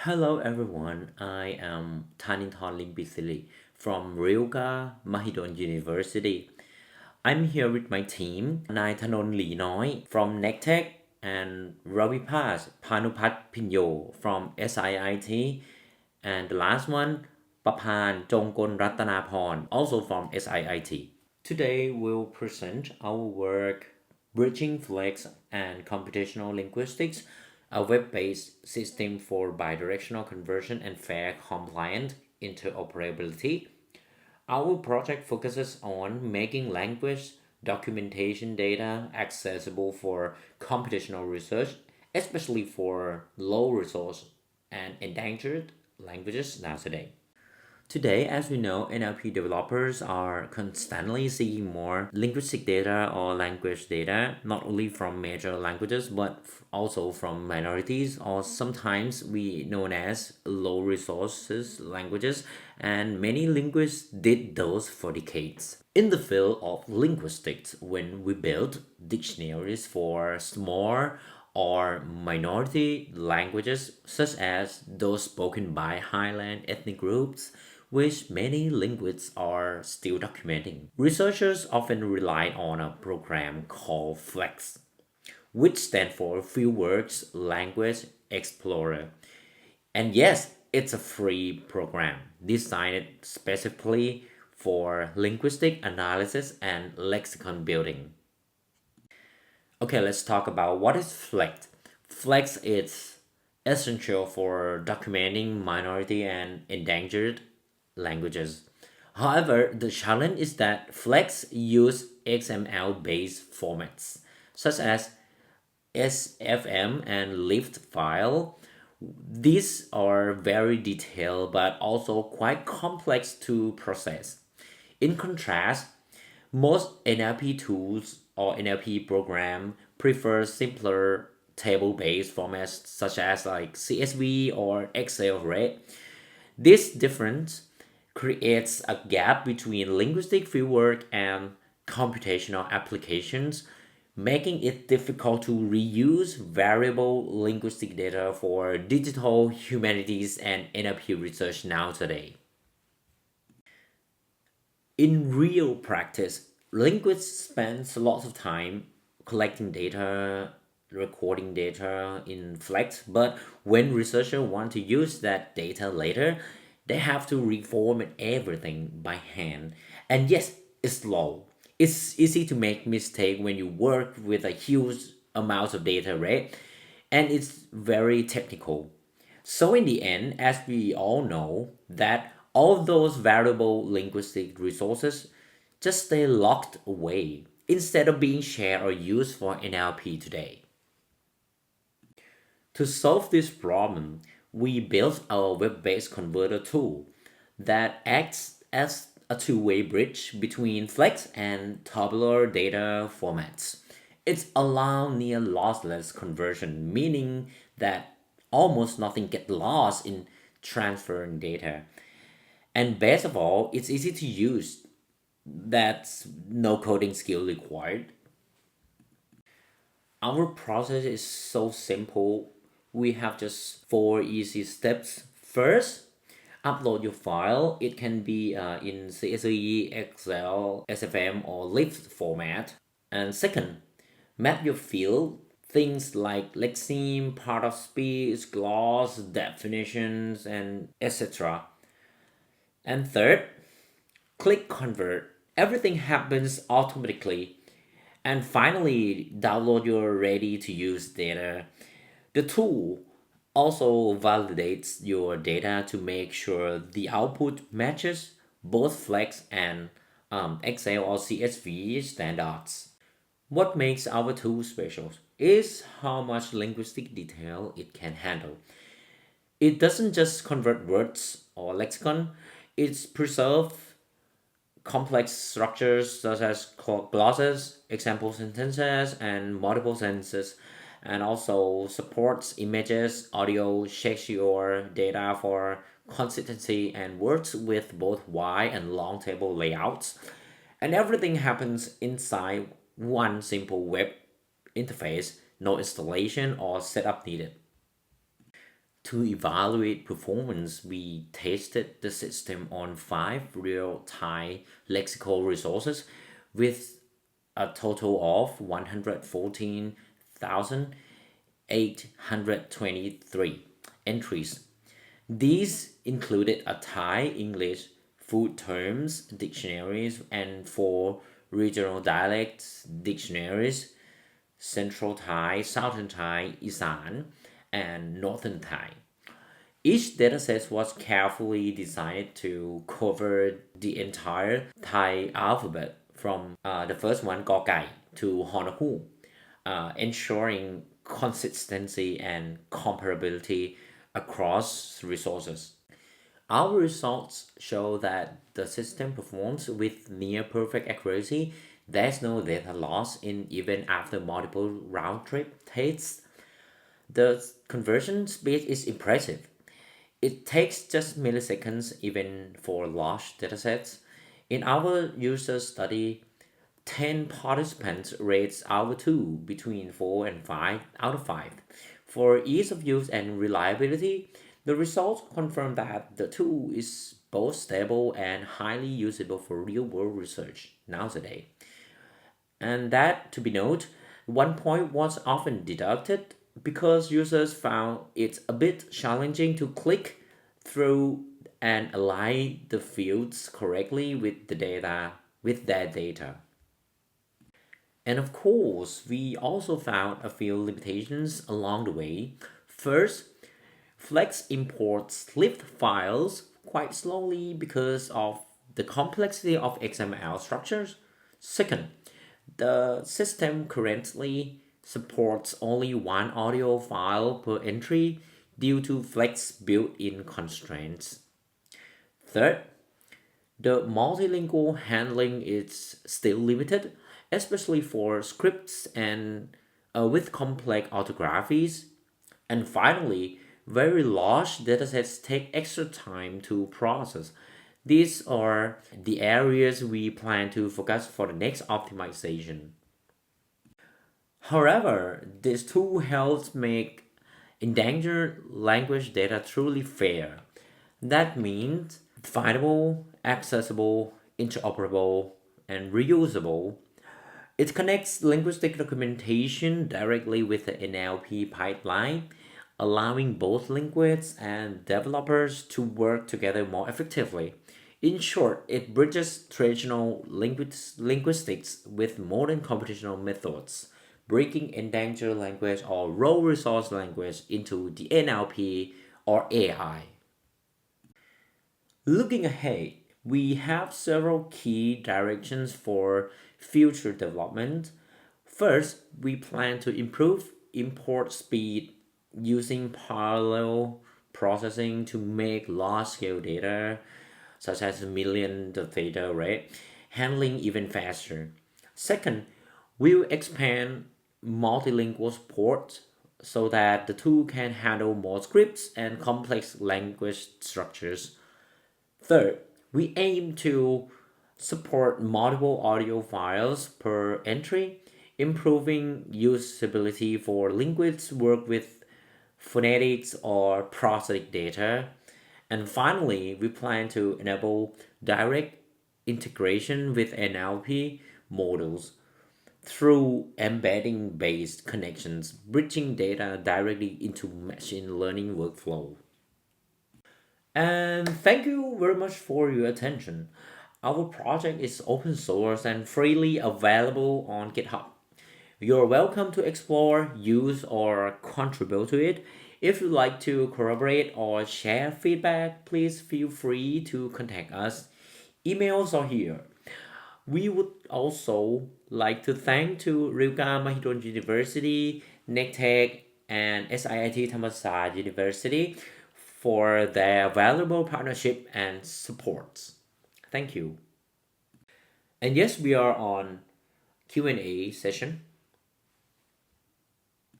Hello everyone, I am Thaninthorn Limpisili from Ryuga Mahidol University. I'm here with my team, Nai Thanon Lee Noi from NECTEC and Ravipas Panupat Pinyo from SIIT, and the last one, Papan Jongkon Ratanaporn, also from SIIT. Today we'll present our work Bridging Flex and Computational Linguistics, a web-based system for bidirectional conversion and fair compliant interoperability. Our project focuses on making language documentation data accessible for computational research, especially for low resource and endangered languages nowadays. Today, as we know, NLP developers are constantly seeking more linguistic data or language data, not only from major languages, but also from minorities, or sometimes we known as low resources languages, and many linguists did those for decades. In the field of linguistics, when we build dictionaries for small or minority languages, such as those spoken by highland ethnic groups, which many linguists are still documenting. Researchers often rely on a program called FLEX, which stands for Fieldworks Language Explorer. And yes, it's a free program designed specifically for linguistic analysis and lexicon building. Okay, let's talk about what is FLEX. FLEX is essential for documenting minority and endangered languages. However, the challenge is that Flex use XML-based formats such as SFM and lift file. These are very detailed but also quite complex to process. In contrast, most NLP tools or NLP program prefer simpler table-based formats such as like CSV or Excel, right? This difference creates a gap between linguistic fieldwork and computational applications, making it difficult to reuse variable linguistic data for digital humanities and NLP research now today. In real practice, linguists spend lots of time collecting data, recording data in Flex, but when researchers want to use that data later, they have to reformat everything by hand. And yes, it's slow. It's easy to make mistake when you work with a huge amount of data, right? And it's very technical. So in the end, as we all know, that all those valuable linguistic resources just stay locked away instead of being shared or used for NLP today. To solve this problem, we built our web-based converter tool that acts as a two-way bridge between Flex and tabular data formats. It's allow near lossless conversion, meaning that almost nothing gets lost in transferring data. And best of all, it's easy to use. That's no coding skill required. Our process is so simple. We have just four easy steps. First, upload your file. It can be in CSV, Excel, SFM, or lift format. And second, map your field. Things like lexeme, part of speech, gloss, definitions, and etc. And third, click convert. Everything happens automatically. And finally, download your ready to use data. The tool also validates your data to make sure the output matches both Flex and Excel or CSV standards. What makes our tool special is how much linguistic detail it can handle. It doesn't just convert words or lexicon, it's preserve complex structures such as glosses, example sentences, and multiple sentences, and also supports images, audio, checks your data for consistency, and works with both wide and long table layouts. And everything happens inside one simple web interface, no installation or setup needed. To evaluate performance, we tested the system on 5 real Thai lexical resources with a total of 114,823 entries. These included a Thai English food terms dictionaries and 4 regional dialects dictionaries: Central Thai, Southern Thai, Isan, and Northern Thai. Each dataset was carefully designed to cover the entire Thai alphabet from the first one, Gõ Gai, to Honoku, ensuring consistency and comparability across resources. Our results show that the system performs with near perfect accuracy. There's no data loss in even after multiple round trip tests. The conversion speed is impressive. It takes just milliseconds even for large datasets. In our user study, 10 participants rates our tool between 4 and 5 out of 5. For ease of use and reliability, the results confirm that the tool is both stable and highly usable for real-world research nowadays. And that, to be noted, 1 point was often deducted because users found it a bit challenging to click through and align the fields correctly with their data. And of course, we also found a few limitations along the way. First, Flex imports lift files quite slowly because of the complexity of XML structures. Second, the system currently supports only one audio file per entry due to Flex built-in constraints. Third, the multilingual handling is still limited, especially for scripts and with complex orthographies. And finally, very large datasets take extra time to process. These are the areas we plan to focus for the next optimization. However, this tool helps make endangered language data truly fair. That means findable, accessible, interoperable, and reusable. It connects linguistic documentation directly with the NLP pipeline, allowing both linguists and developers to work together more effectively. In short, it bridges traditional linguistics with modern computational methods, breaking endangered language or low resource language into the NLP or AI. Looking ahead, we have several key directions for future development. First, we plan to improve import speed using parallel processing to make large scale data, such as millions of data, right? Handling even faster. Second, we'll expand multilingual support so that the tool can handle more scripts and complex language structures. Third, we aim to support multiple audio files per entry, improving usability for linguists work with phonetics or prosodic data. And finally, we plan to enable direct integration with NLP models through embedding based connections, bridging data directly into machine learning workflow. And thank you very much for your attention. Our project is open source and freely available on GitHub. You're welcome to explore, use, or contribute to it. If you'd like to collaborate or share feedback, please feel free to contact us. Emails are here. We would also like to thank to Ryuga Mahidol University, NECTEC, and SIIT Thammasat University for their valuable partnership and support. Thank you. And yes, we are on Q&A session.